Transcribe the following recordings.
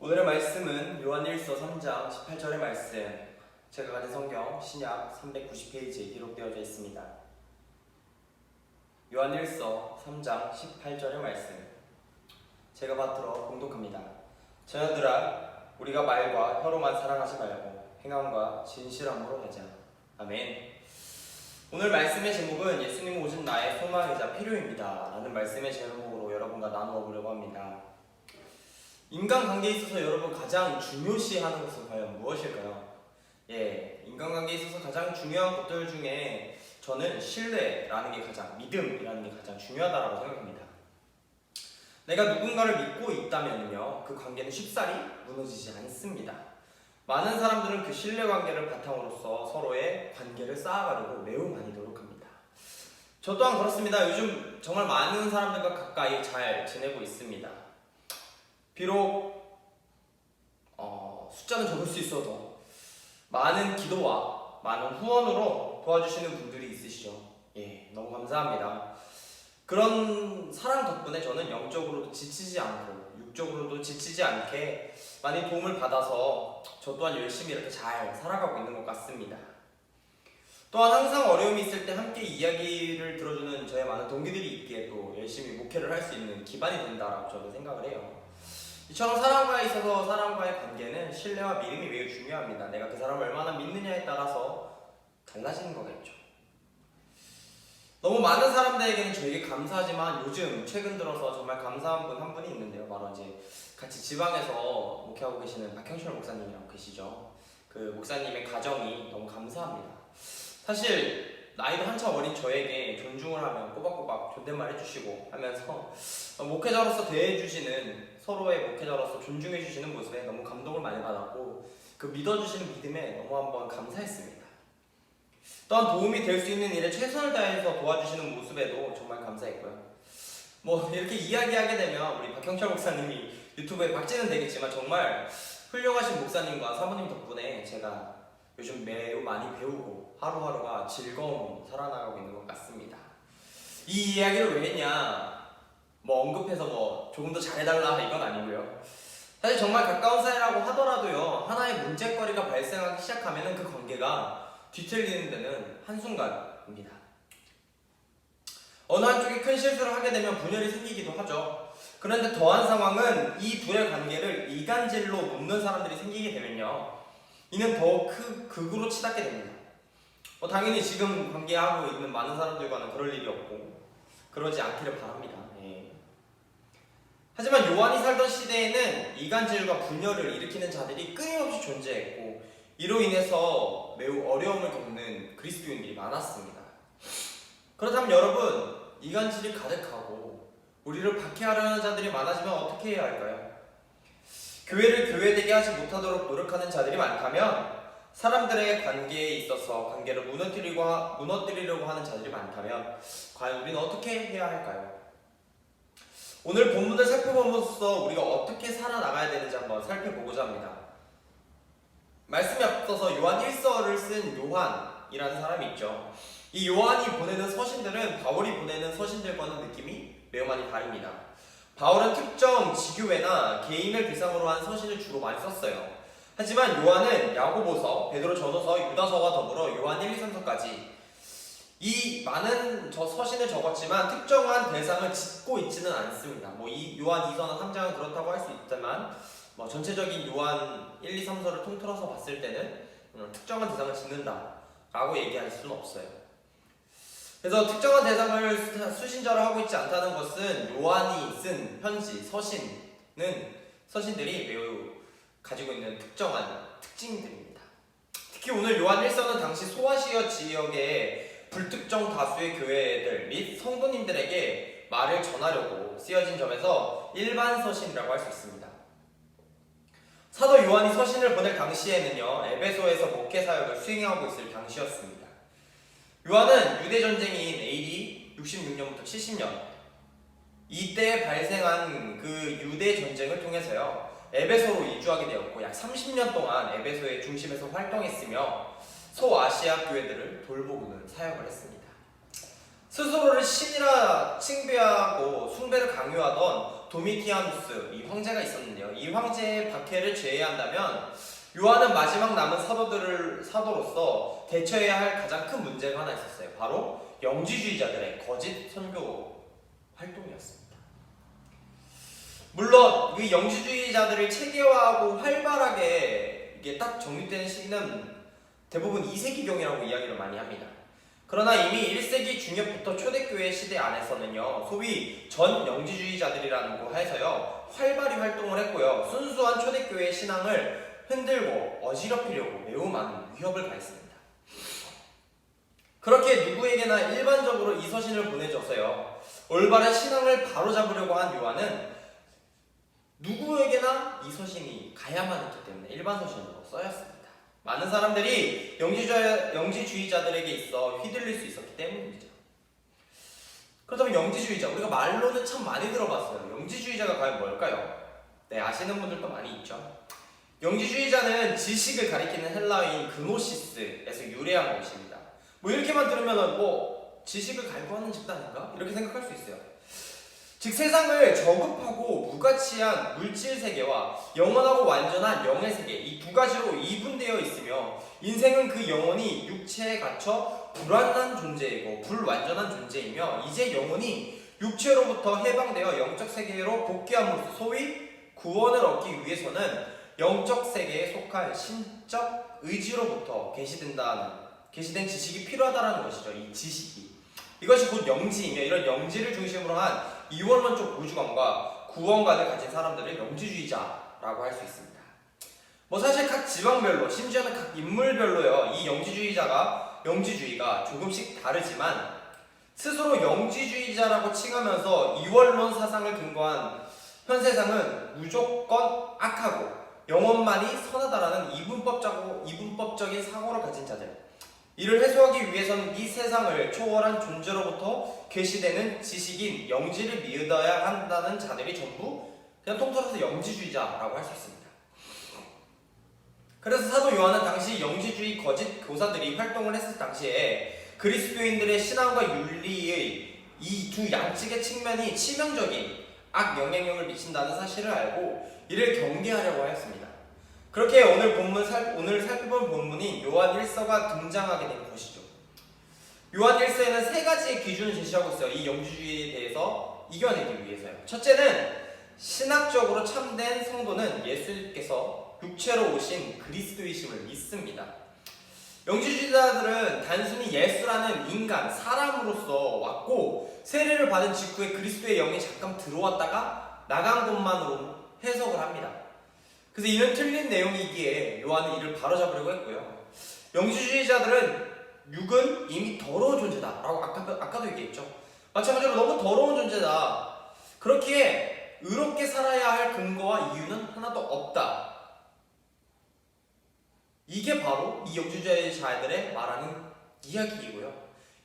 오늘의 말씀은 요한일서 3장 18절의 말씀, 제가 가진 성경 신약 390페이지에 기록되어져 있습니다. 요한일서 3장 18절의 말씀, 제가 받들어 봉독합니다. 자녀들아, 우리가 말과 혀로만 사랑하지 말고 행함과 진실함으로 하자. 아멘. 오늘 말씀의 제목은 예수님 오신 나의 소망이자 필요입니다 라는 말씀의 제목으로 여러분과 나누어 보려고 합니다. 인간관계에 있어서 여러분 가장 중요시하는 것은 과연 무엇일까요? 인간관계에 있어서 가장 중요한 것들 중에 저는 신뢰라는 게 가장, 믿음이라는 게 가장 중요하다고 생각합니다. 내가 누군가를 믿고 있다면요, 그 관계는 쉽사리 무너지지 않습니다. 많은 사람들은 그 신뢰관계를 바탕으로서 서로의 관계를 쌓아가려고 매우 많이 노력합니다. 저 또한 그렇습니다. 요즘 정말 많은 사람들과 가까이 잘 지내고 있습니다. 비록 숫자는 적을 수 있어도 많은 기도와 많은 후원으로 도와주시는 분들이 있으시죠. 너무 감사합니다. 그런 사랑 덕분에 저는 영적으로도 지치지 않고 육적으로도 지치지 않게 많이 도움을 받아서 저 또한 열심히 이렇게 잘 살아가고 있는 것 같습니다. 또한 항상 어려움이 있을 때 함께 이야기를 들어주는 저의 많은 동기들이 있기에 또 열심히 목회를 할 수 있는 기반이 된다라고 저는 생각을 해요. 이처럼 사람과에 있어서 사람과의 관계는 신뢰와 믿음이 매우 중요합니다. 내가 그 사람을 얼마나 믿느냐에 따라서 달라지는 거겠죠. 너무 많은 사람들에게는 저에게 감사하지만 요즘 최근 들어서 정말 감사한 분 한 분이 있는데요. 바로 이제 같이 지방에서 목회하고 계시는 박형철 목사님이라고 계시죠. 그 목사님의 가정이 너무 감사합니다. 사실 나이도 한참 어린 저에게 존중을 하며 꼬박꼬박 존댓말 해주시고 하면서 목회자로서 대해주시는, 서로의 목회자로서 존중해주시는 모습에 너무 감동을 많이 받았고, 그 믿어주시는 믿음에 너무 한번 감사했습니다. 또한 도움이 될 수 있는 일에 최선을 다해서 도와주시는 모습에도 정말 감사했고요. 이렇게 이야기하게 되면 우리 박형철 목사님이 유튜브에 박제는 되겠지만 정말 훌륭하신 목사님과 사모님 덕분에 제가 요즘 매우 많이 배우고 하루하루가 즐거움이 살아나가고 있는 것 같습니다. 이 이야기를 왜 했냐, 언급해서 조금 더 잘해달라 이건 아니고요. 사실 정말 가까운 사이라고 하더라도요, 하나의 문제거리가 발생하기 시작하면 그 관계가 뒤틀리는 데는 한순간입니다. 어느 한쪽이 큰 실수를 하게 되면 분열이 생기기도 하죠. 그런데 더한 상황은 이 둘의 관계를 이간질로 놓는 사람들이 생기게 되면요, 이는 더욱 극으로 치닫게 됩니다. 당연히 지금 관계하고 있는 많은 사람들과는 그럴 일이 없고 그러지 않기를 바랍니다. 하지만 요한이 살던 시대에는 이간질과 분열을 일으키는 자들이 끊임없이 존재했고, 이로 인해서 매우 어려움을 겪는 그리스도인들이 많았습니다. 그렇다면 여러분, 이간질이 가득하고 우리를 박해하려는 자들이 많아지면 어떻게 해야 할까요? 교회를 교회되게 하지 못하도록 노력하는 자들이 많다면, 사람들의 관계에 있어서 관계를 무너뜨리려고 하는 자들이 많다면 과연 우리는 어떻게 해야 할까요? 오늘 본문을 살펴보면서 우리가 어떻게 살아나가야 되는지 한번 살펴보고자 합니다. 말씀에 앞서서 요한 1서를 쓴 요한이라는 사람이 있죠. 이 요한이 보내는 서신들은 바울이 보내는 서신들과는 느낌이 매우 많이 다릅니다. 바울은 특정 지교회나 개인을 대상으로 한 서신을 주로 많이 썼어요. 하지만 요한은 야고보서, 베드로 전후서, 유다서와 더불어 요한 1, 2, 3서까지 이 많은 서신을 적었지만 특정한 대상을 짚고 있지는 않습니다. 이 요한 2서나 3장은 그렇다고 할 수 있지만 전체적인 요한 1, 2, 3서를 통틀어서 봤을 때는 특정한 대상을 짚는다라고 얘기할 수는 없어요. 그래서 특정한 대상을 수신자로 하고 있지 않다는 것은 요한이 쓴 편지, 서신들이 매우 가지고 있는 특정한 특징들입니다. 특히 오늘 요한 1서는 당시 소아시아 지역의 불특정 다수의 교회들 및 성도님들에게 말을 전하려고 쓰여진 점에서 일반 서신이라고 할 수 있습니다. 사도 요한이 서신을 보낼 당시에는요, 에베소에서 목회 사역을 수행하고 있을 당시였습니다. 요한은 유대 전쟁인 AD 66년부터 70년 이때 발생한 그 유대 전쟁을 통해서요, 에베소로 이주하게 되었고 약 30년 동안 에베소의 중심에서 활동했으며 소아시아 교회들을 돌보고는 사역을 했습니다. 스스로를 신이라 칭배하고 숭배를 강요하던 도미티아누스 이 황제가 있었는데요. 이 황제의 박해를 제외한다면 요한은 마지막 남은 사도로서 대처해야 할 가장 큰 문제가 하나 있었어요. 바로 영지주의자들의 거짓 선교 활동이었습니다. 물론 이 영지주의자들을 체계화하고 활발하게 이게 딱 정립되는 시기는 대부분 2세기경이라고 이야기를 많이 합니다. 그러나 이미 1세기 중엽부터 초대교회 시대 안에서는요, 소위 전 영지주의자들이라고 해서요, 활발히 활동을 했고요, 순수한 초대교회의 신앙을 흔들고 어지럽히려고 매우 많은 위협을 가했습니다. 그렇게 누구에게나 일반적으로 이 서신을 보내줘서요, 올바른 신앙을 바로잡으려고 한 요한은 누구에게나 이 서신이 가야만 했기 때문에 일반 서신으로 써였습니다. 많은 사람들이 영지주의자들에게 있어 휘둘릴 수 있었기 때문이죠. 그렇다면 영지주의자, 우리가 말로는 참 많이 들어봤어요. 영지주의자가 과연 뭘까요? 네, 아시는 분들도 많이 있죠. 영지주의자는 지식을 가리키는 헬라어인 그노시스에서 유래한 것입니다. 뭐 이렇게만 들으면 뭐 지식을 갈구하는 집단인가? 이렇게 생각할 수 있어요. 즉 세상을 저급하고 무가치한 물질 세계와 영원하고 완전한 영의 세계, 이 두 가지로 이분되어 있으며 인생은 그 영혼이 육체에 갇혀 불완전한 존재이고 불완전한 존재이며 이제 영혼이 육체로부터 해방되어 영적 세계로 복귀함으로써 소위 구원을 얻기 위해서는 영적 세계에 속할 신적 의지로부터 계시된 지식이 필요하다는 것이죠. 이 지식이. 이것이 곧 영지이며 이런 영지를 중심으로 한 이원론적 우주관과 구원관을 가진 사람들을 영지주의자라고 할 수 있습니다. 뭐 사실 각 지방별로 심지어는 각 인물별로요, 이 영지주의가 조금씩 다르지만 스스로 영지주의자라고 칭하면서 이원론 사상을 근거한 현 세상은 무조건 악하고 영혼만이 선하다라는 이분법적인 사고를 가진 자들, 이를 해소하기 위해서는 이 세상을 초월한 존재로부터 계시되는 지식인 영지를 믿어야 한다는 자들이 전부 그냥 통틀어서 영지주의자라고 할 수 있습니다. 그래서 사도 요한은 당시 영지주의 거짓 교사들이 활동을 했을 당시에 그리스도인들의 신앙과 윤리의 이 두 양측의 측면이 치명적인 악 영향력을 미친다는 사실을 알고 이를 경계하려고 하였습니다. 그렇게 오늘 살펴본 본문인 요한 1서가 등장하게 된 것이죠. 요한 1서에는 세 가지의 기준을 제시하고 있어요. 이 영지주의에 대해서 이겨내기 위해서요. 첫째는 신학적으로 참된 성도는 예수께서 육체로 오신 그리스도이심을 믿습니다. 영지주의자들은 단순히 예수라는 인간, 사람으로서 왔고 세례를 받은 직후에 그리스도의 영이 잠깐 들어왔다가 나간 것만으로 해석을 합니다. 그래서 이는 틀린 내용이기에 요한은 이를 바로잡으려고 했고요. 영지주의자들은 육은 이미 더러운 존재다 라고 아까도 얘기했죠. 마찬가지로 너무 더러운 존재다, 그렇기에 의롭게 살아야 할 근거와 이유는 하나도 없다, 이게 바로 이 영지주의자들의 말하는 이야기이고요.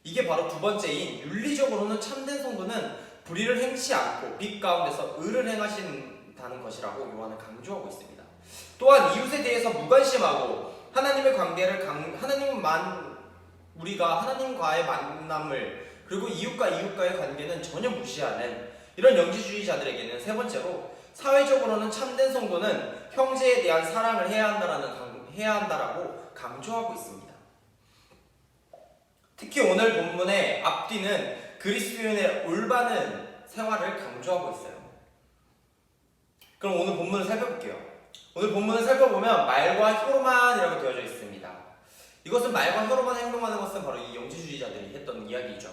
이게 바로 두 번째인 윤리적으로는 참된 성도는 불의를 행치 않고 빛 가운데서 의를 행하신다는 것이라고 요한은 강조하고 있습니다. 또한 이웃에 대해서 무관심하고 하나님의 관계를 우리가 하나님과의 만남을 그리고 이웃과의 관계는 전혀 무시하는 이런 영지주의자들에게는 세 번째로 사회적으로는 참된 성도는 형제에 대한 사랑을 해야 한다라고 강조하고 있습니다. 특히 오늘 본문의 앞뒤는 그리스도인의 올바른 생활을 강조하고 있어요. 그럼 오늘 본문을 살펴볼게요. 오늘 본문을 살펴보면 말과 혀로만이라고 되어져 있습니다. 이것은 말과 혀로만 행동하는 것은 바로 이 영지주의자들이 했던 이야기죠.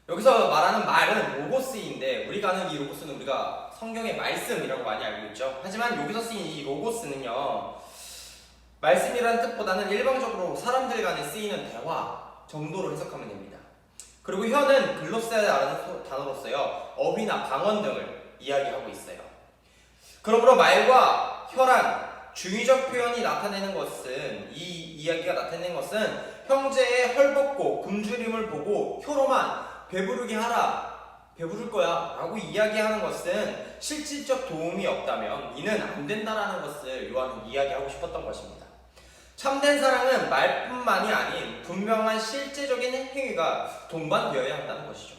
여기서 말하는 말은 로고스인데 우리가 아는 이 로고스는 우리가 성경의 말씀이라고 많이 알고 있죠. 하지만 여기서 쓰인 이 로고스는요, 말씀이라는 뜻보다는 일방적으로 사람들 간에 쓰이는 대화 정도로 해석하면 됩니다. 그리고 혀는 글로세라는 단어로서요, 어휘나 방언 등을 이야기하고 있어요. 그러므로 말과 혀란 중의적 표현이 나타내는 것은, 이 이야기가 나타내는 것은 형제의 헐벗고 굶주림을 보고 혀로만 배부르게 하라, 배부를 거야 라고 이야기하는 것은 실질적 도움이 없다면 이는 안 된다라는 것을 요한은 이야기하고 싶었던 것입니다. 참된 사랑은 말뿐만이 아닌 분명한 실제적인 행위가 동반되어야 한다는 것이죠.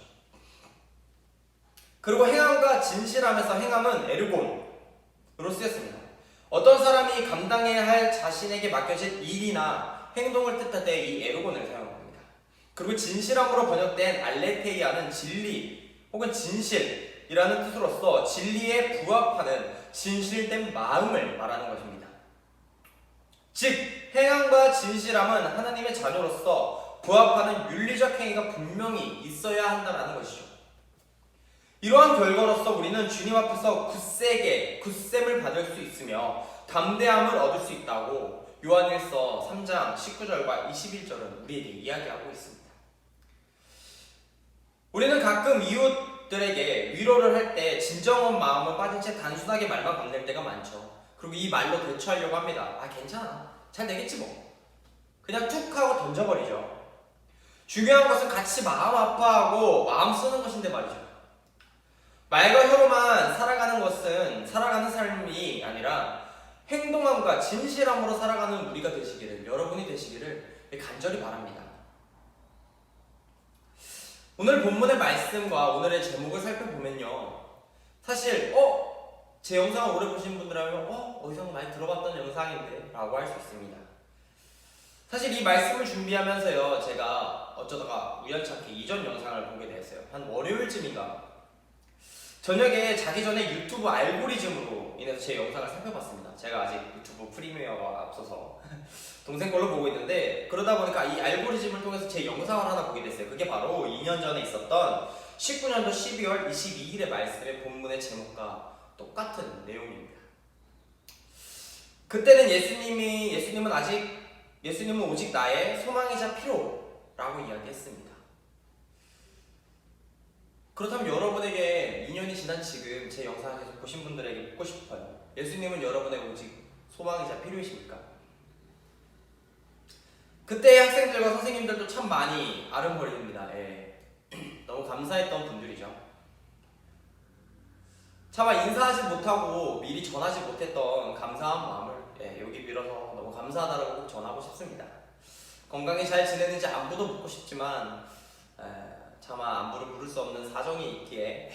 그리고 행함과 진실함에서 행함은 에르곤으로 쓰였습니다. 어떤 사람이 감당해야 할 자신에게 맡겨진 일이나 행동을 뜻할 때 이 에르곤을 사용합니다. 그리고 진실함으로 번역된 알레테이아는 진리 혹은 진실이라는 뜻으로서 진리에 부합하는 진실된 마음을 말하는 것입니다. 즉 행함과 진실함은 하나님의 자녀로서 부합하는 윤리적 행위가 분명히 있어야 한다는 것이죠. 이러한 결과로서 우리는 주님 앞에서 굳셈을 받을 수 있으며 담대함을 얻을 수 있다고 요한일서 3장 19절과 21절은 우리에게 이야기하고 있습니다. 우리는 가끔 이웃들에게 위로를 할 때 진정한 마음을 빠진 채 단순하게 말만 건넬 때가 많죠. 그리고 이 말로 대처하려고 합니다. 괜찮아, 잘 되겠지 뭐. 그냥 툭 하고 던져버리죠. 중요한 것은 같이 마음 아파하고 마음 쓰는 것인데 말이죠. 말과 혀로만 살아가는 것은 살아가는 삶이 아니라 행동함과 진실함으로 살아가는 우리가 되시기를, 여러분이 되시기를 간절히 바랍니다. 오늘 본문의 말씀과 오늘의 제목을 살펴보면요, 사실 제 영상을 오래 보신 분들이라면 어디서 많이 들어봤던 영상인데 라고 할 수 있습니다. 사실 이 말씀을 준비하면서요, 제가 어쩌다가 우연찮게 이전 영상을 보게 되었어요. 한 월요일쯤인가 저녁에 자기 전에 유튜브 알고리즘으로 인해서 제 영상을 살펴봤습니다. 제가 아직 유튜브 프리미어가 없어서 동생 걸로 보고 있는데, 그러다 보니까 이 알고리즘을 통해서 제 영상을 하나 보게 됐어요. 그게 바로 2년 전에 있었던 19년도 12월 22일의 말씀의 본문의 제목과 똑같은 내용입니다. 그때는 예수님은 오직 나의 소망이자 필요라고 이야기했습니다. 그렇다면 여러분에게 2년이 지난 지금 제 영상을 계속 보신 분들에게 묻고 싶어요. 예수님은 여러분의 오직 소망이자 필요이십니까? 그때 학생들과 선생님들도 참 많이 아른거립니다. 너무 감사했던 분들이죠. 차마 인사하지 못하고 미리 전하지 못했던 감사한 마음을 여기 빌어서 너무 감사하다고 꼭 전하고 싶습니다. 건강히 잘 지내는지 안부도 묻고 싶지만 차마 안부를 물을 수 없는 사정이 있기에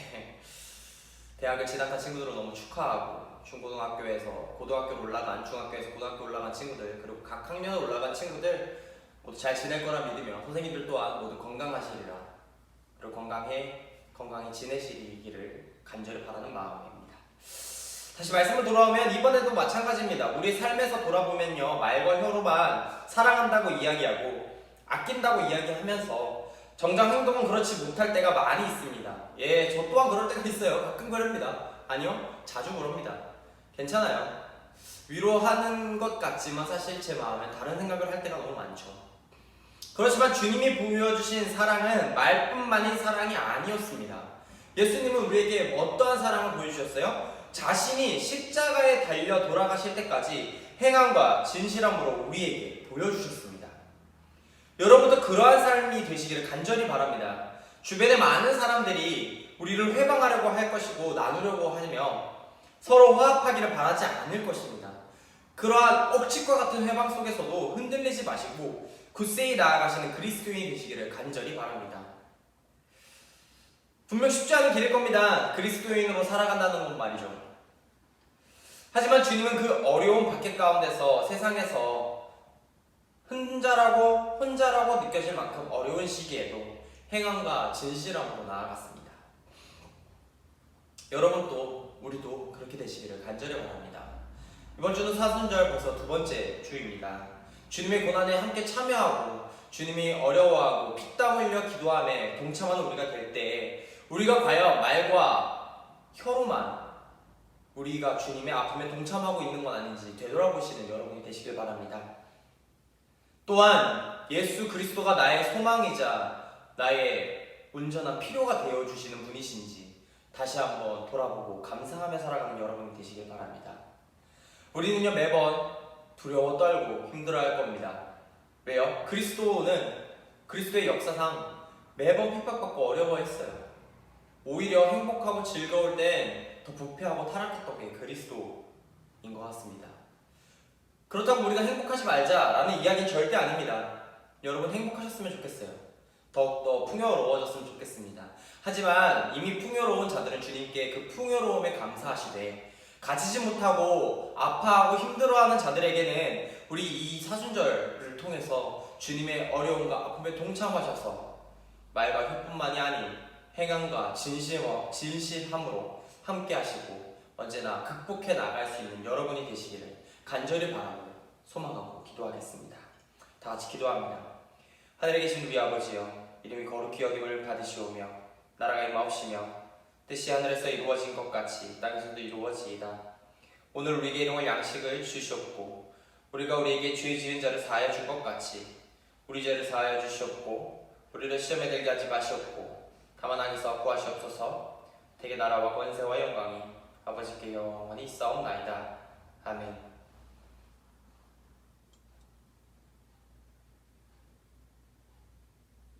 대학을 진학한 친구들은 너무 축하하고, 중고등학교에서 고등학교로 올라간, 중학교에서 고등학교 올라간 친구들, 그리고 각 학년으로 올라간 친구들 모두 잘 지낼 거라 믿으며 선생님들 또한 모두 건강하시리라, 그리고 건강히 지내시기를 간절히 바라는 마음입니다. 다시 말씀으로 돌아오면 이번에도 마찬가지입니다. 우리 삶에서 돌아보면요, 말과 혀로만 사랑한다고 이야기하고 아낀다고 이야기하면서 정작 행동은 그렇지 못할 때가 많이 있습니다. 저 또한 그럴 때가 있어요. 가끔 그럽니다. 아니요, 자주 그럽니다. 괜찮아요. 위로하는 것 같지만 사실 제 마음에 다른 생각을 할 때가 너무 많죠. 그렇지만 주님이 보여주신 사랑은 말뿐만인 사랑이 아니었습니다. 예수님은 우리에게 어떠한 사랑을 보여주셨어요? 자신이 십자가에 달려 돌아가실 때까지 행함과 진실함으로 우리에게 보여주셨습니다. 여러분도 그러한 삶이 되시기를 간절히 바랍니다. 주변에 많은 사람들이 우리를 회방하려고 할 것이고 나누려고 하며 서로 화합하기를 바라지 않을 것입니다. 그러한 억측과 같은 회방 속에서도 흔들리지 마시고 굳세이 나아가시는 그리스도인이 되시기를 간절히 바랍니다. 분명 쉽지 않은 길일 겁니다. 그리스도인으로 살아간다는 건 말이죠. 하지만 주님은 그 어려운 박해 가운데서, 세상에서 혼자라고 느껴질 만큼 어려운 시기에도 행함과 진실함으로 나아갔습니다. 여러분도 우리도 그렇게 되시기를 간절히 바랍니다. 이번 주는 사순절 벌써 두 번째 주입니다. 주님의 고난에 함께 참여하고 주님이 어려워하고 피땀 흘려 기도함에 동참하는 우리가 될 때, 우리가 과연 말과 혀로만 우리가 주님의 아픔에 동참하고 있는 건 아닌지 되돌아보시는 여러분이 되시길 바랍니다. 또한 예수 그리스도가 나의 소망이자 나의 온전한 필요가 되어주시는 분이신지 다시 한번 돌아보고 감사하며 살아가는 여러분이 되시길 바랍니다. 우리는요, 매번 두려워 떨고 힘들어할 겁니다. 왜요? 그리스도의 역사상 매번 핍박받고 어려워했어요. 오히려 행복하고 즐거울 땐 더 부패하고 타락했던 게 그리스도인 것 같습니다. 그렇다고 우리가 행복하지 말자라는 이야기는 절대 아닙니다. 여러분 행복하셨으면 좋겠어요. 더욱더 풍요로워졌으면 좋겠습니다. 하지만 이미 풍요로운 자들은 주님께 그 풍요로움에 감사하시되 가지지 못하고 아파하고 힘들어하는 자들에게는 우리 이 사순절을 통해서 주님의 어려움과 아픔에 동참하셔서 말과 혀뿐만이 아닌 행함과 진실함으로 함께 하시고 언제나 극복해 나갈 수 있는 여러분이 되시기를 간절히 바라고 소망하고 기도하겠습니다. 다 같이 기도합니다. 하늘에 계신 우리 아버지여, 이름이 거룩히 여김을 받으시오며 나라가 임하옵시며 뜻이 하늘에서 이루어진 것 같이 땅에서도 이루어지이다. 오늘 우리에게 일용할 양식을 주시옵고 우리가 우리에게 죄 지은 자를 사하여 줄 것 같이 우리 죄를 사하여 주시옵고 우리를 시험에 들게 하지 마시옵고 다만 악에서 구하시옵소서. 대개 나라와 권세와 영광이 아버지께 영원히 있사옵나이다. 아멘.